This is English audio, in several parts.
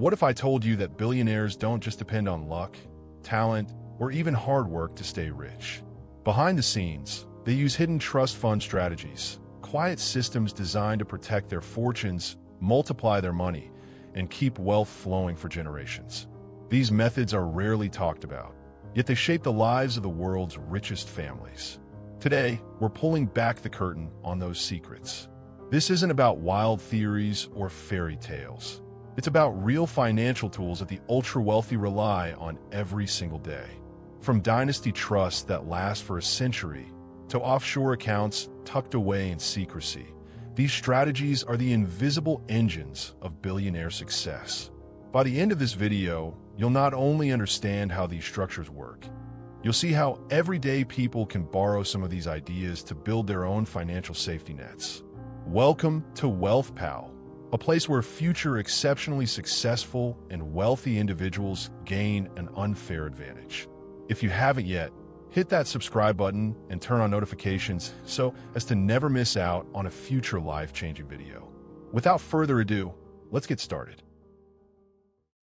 What if I told you that billionaires don't just depend on luck, talent, or even hard work to stay rich? Behind the scenes, they use hidden trust fund strategies, quiet systems designed to protect their fortunes, multiply their money, and keep wealth flowing for generations. These methods are rarely talked about, yet they shape the lives of the world's richest families. Today, we're pulling back the curtain on those secrets. This isn't about wild theories or fairy tales. It's about real financial tools that the ultra-wealthy rely on every single day. From dynasty trusts that last for a century to offshore accounts tucked away in secrecy, these strategies are the invisible engines of billionaire success. By the end of this video, you'll not only understand how these structures work, you'll see how everyday people can borrow some of these ideas to build their own financial safety nets. Welcome to Wealth Pal, a place where future exceptionally successful and wealthy individuals gain an unfair advantage. If you haven't yet, hit that subscribe button and turn on notifications so as to never miss out on a future life-changing video. Without further ado, let's get started.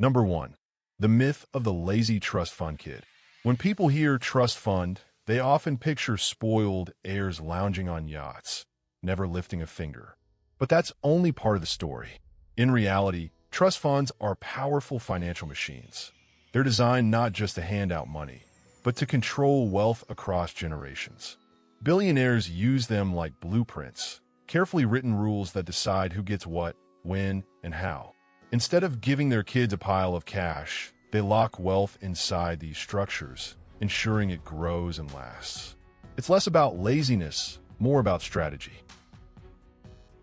Number 1. The myth of the lazy trust fund kid. When people hear trust fund, they often picture spoiled heirs lounging on yachts, never lifting a finger. But that's only part of the story. In reality, trust funds are powerful financial machines. They're designed not just to hand out money, but to control wealth across generations. Billionaires use them like blueprints, carefully written rules that decide who gets what, when, and how. Instead of giving their kids a pile of cash, they lock wealth inside these structures, ensuring it grows and lasts. It's less about laziness, more about strategy.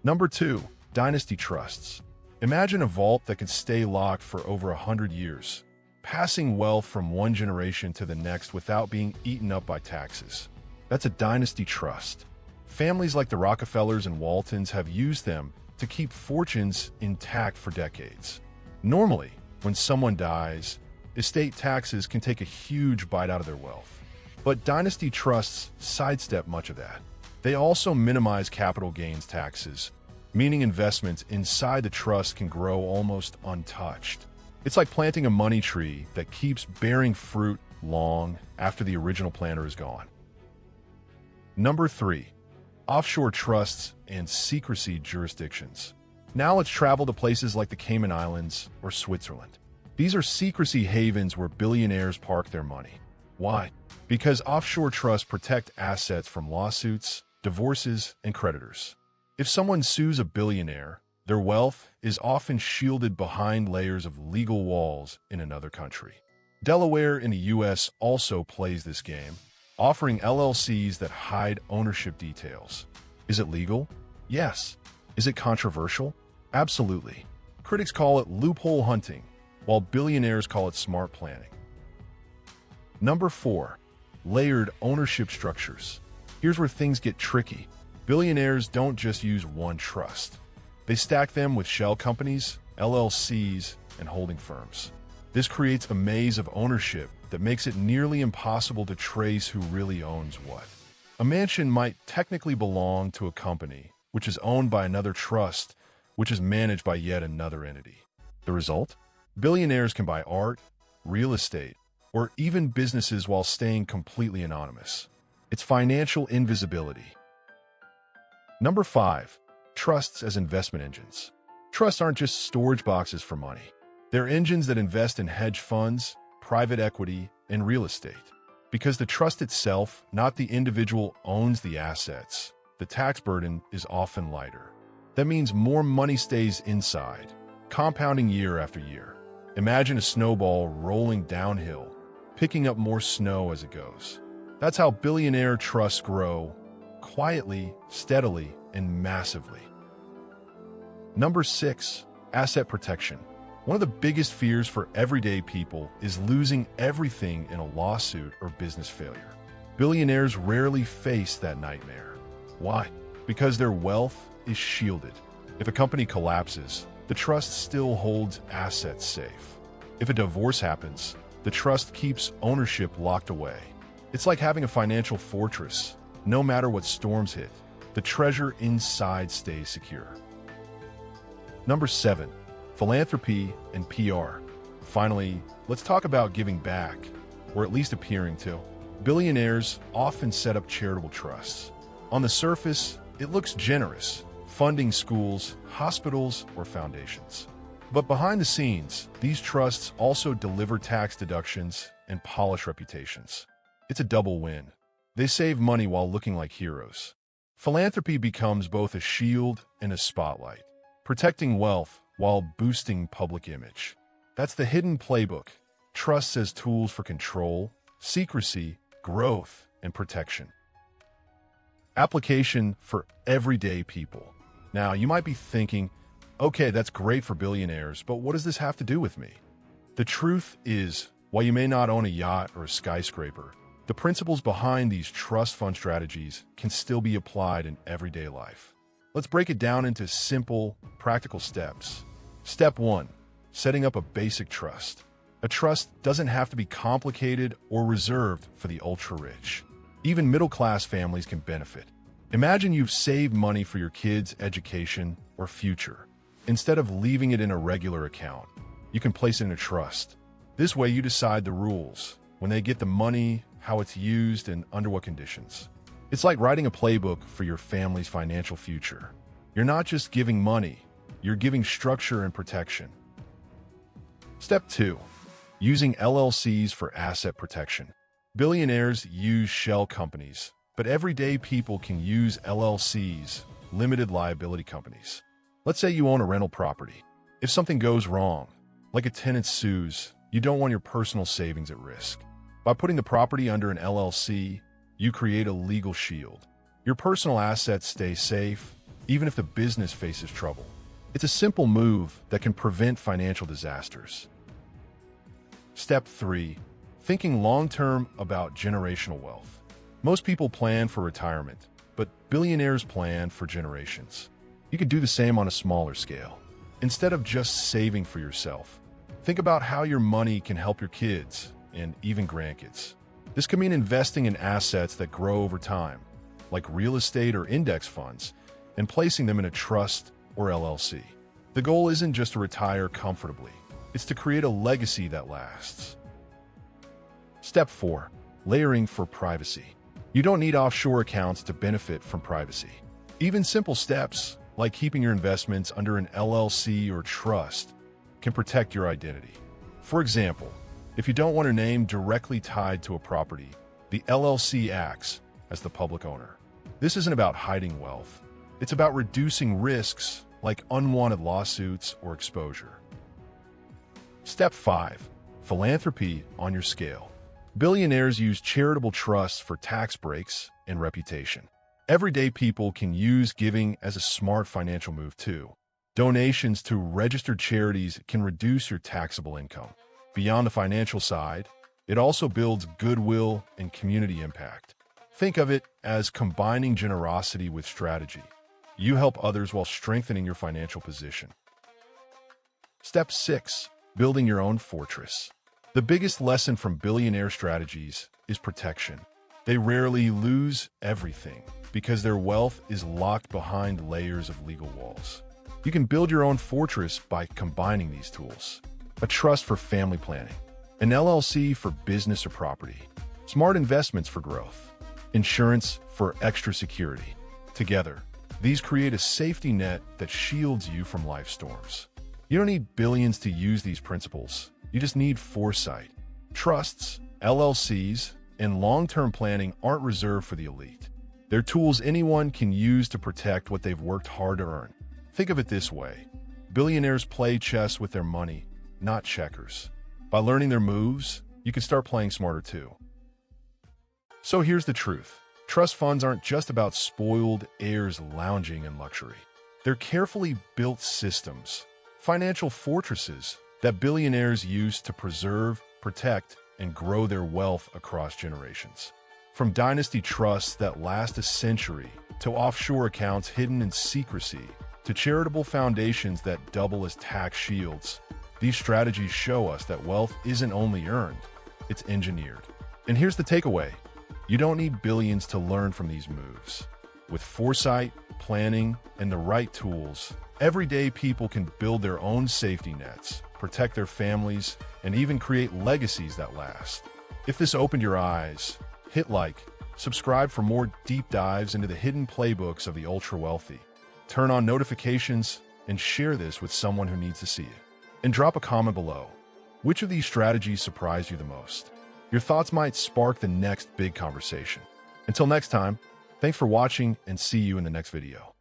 Number 2. Dynasty trusts. Imagine a vault that can stay locked for over 100 years, passing wealth from one generation to the next without being eaten up by taxes. That's a dynasty trust. Families like the Rockefellers and Waltons have used them to keep fortunes intact for decades. Normally, when someone dies, estate taxes can take a huge bite out of their wealth. But dynasty trusts sidestep much of that. They also minimize capital gains taxes, meaning investments inside the trust can grow almost untouched. It's like planting a money tree that keeps bearing fruit long after the original planter is gone. Number 3. Offshore trusts and secrecy jurisdictions. Now let's travel to places like the Cayman Islands or Switzerland. These are secrecy havens where billionaires park their money. Why? Because offshore trusts protect assets from lawsuits, divorces, and creditors. If someone sues a billionaire, their wealth is often shielded behind layers of legal walls in another country. Delaware in the U.S. also plays this game, offering LLCs that hide ownership details. Is it legal? Yes. Is it controversial? Absolutely. Critics call it loophole hunting, while billionaires call it smart planning. Number 4. Layered ownership structures. Here's where things get tricky. Billionaires don't just use one trust. They stack them with shell companies, LLCs, and holding firms. This creates a maze of ownership that makes it nearly impossible to trace who really owns what. A mansion might technically belong to a company, which is owned by another trust, which is managed by yet another entity. The result? Billionaires can buy art, real estate, or even businesses while staying completely anonymous. It's financial invisibility. Number 5. Trusts as investment engines. Trusts aren't just storage boxes for money. They're engines that invest in hedge funds, private equity, and real estate. Because the trust itself, not the individual, owns the assets, the tax burden is often lighter. That means more money stays inside, compounding year after year. Imagine a snowball rolling downhill, picking up more snow as it goes. That's how billionaire trusts grow, quietly, steadily, and massively. Number 6. Asset protection. One of the biggest fears for everyday people is losing everything in a lawsuit or business failure. Billionaires rarely face that nightmare. Why? Because their wealth is shielded. If a company collapses, the trust still holds assets safe. If a divorce happens, the trust keeps ownership locked away. It's like having a financial fortress. No matter what storms hit, the treasure inside stays secure. Number 7. philanthropy, and PR. Finally, let's talk about giving back, or at least appearing to. Billionaires often set up charitable trusts. On the surface, it looks generous, funding schools, hospitals, or foundations. But behind the scenes, these trusts also deliver tax deductions and polish reputations. It's a double win. They save money while looking like heroes. Philanthropy becomes both a shield and a spotlight, protecting wealth while boosting public image. That's the hidden playbook. Trusts as tools for control, secrecy, growth, and protection. Application for everyday people. Now, you might be thinking, okay, that's great for billionaires, but what does this have to do with me? The truth is, while you may not own a yacht or a skyscraper, the principles behind these trust fund strategies can still be applied in everyday life. Let's break it down into simple, practical steps. Step 1. Setting up a basic trust. A trust doesn't have to be complicated or reserved for the ultra-rich. Even middle-class families can benefit. Imagine you've saved money for your kids' education or future. Instead of leaving it in a regular account, you can place it in a trust. This way you decide the rules, when they get the money, how it's used, and under what conditions. It's like writing a playbook for your family's financial future. You're not just giving money, you're giving structure and protection. Step 2. Using LLCs for asset protection. Billionaires use shell companies, but everyday people can use LLCs, limited liability companies. Let's say you own a rental property. If something goes wrong, like a tenant sues, you don't want your personal savings at risk. By putting the property under an LLC, you create a legal shield. Your personal assets stay safe, even if the business faces trouble. It's a simple move that can prevent financial disasters. Step 3. Thinking long-term about generational wealth. Most people plan for retirement, but billionaires plan for generations. You could do the same on a smaller scale. Instead of just saving for yourself, think about how your money can help your kids and even grandkids. This could mean investing in assets that grow over time, like real estate or index funds, and placing them in a trust or LLC. The goal isn't just to retire comfortably, it's to create a legacy that lasts. Step 4. Layering for privacy. You don't need offshore accounts to benefit from privacy. Even simple steps, like keeping your investments under an LLC or trust, can protect your identity. For example, if you don't want your name directly tied to a property, the LLC acts as the public owner. This isn't about hiding wealth. It's about reducing risks like unwanted lawsuits or exposure. Step 5. Philanthropy on your scale. Billionaires use charitable trusts for tax breaks and reputation. Everyday people can use giving as a smart financial move too. Donations to registered charities can reduce your taxable income. Beyond the financial side, it also builds goodwill and community impact. Think of it as combining generosity with strategy. You help others while strengthening your financial position. Step 6. Building your own fortress. The biggest lesson from billionaire strategies is protection. They rarely lose everything because their wealth is locked behind layers of legal walls. You can build your own fortress by combining these tools. A trust for family planning, an LLC for business or property, smart investments for growth, insurance for extra security. Together, these create a safety net that shields you from life storms. You don't need billions to use these principles. You just need foresight. Trusts, LLCs, and long-term planning aren't reserved for the elite. They're tools anyone can use to protect what they've worked hard to earn. Think of it this way. Billionaires play chess with their money, not checkers. By learning their moves, you can start playing smarter too. So here's the truth. Trust funds aren't just about spoiled heirs lounging in luxury. They're carefully built systems, financial fortresses that billionaires use to preserve, protect, and grow their wealth across generations. From dynasty trusts that last a century, to offshore accounts hidden in secrecy, to charitable foundations that double as tax shields, these strategies show us that wealth isn't only earned, it's engineered. And here's the takeaway. You don't need billions to learn from these moves. With foresight, planning, and the right tools, Everyday people can build their own safety nets, protect their families, and even create legacies that last. If this opened your eyes, hit like, subscribe for more deep dives into the hidden playbooks of the ultra-wealthy. Turn on notifications and share this with someone who needs to see it. And drop a comment below. Which of these strategies surprised you the most? Your thoughts might spark the next big conversation. Until next time, thanks for watching and see you in the next video.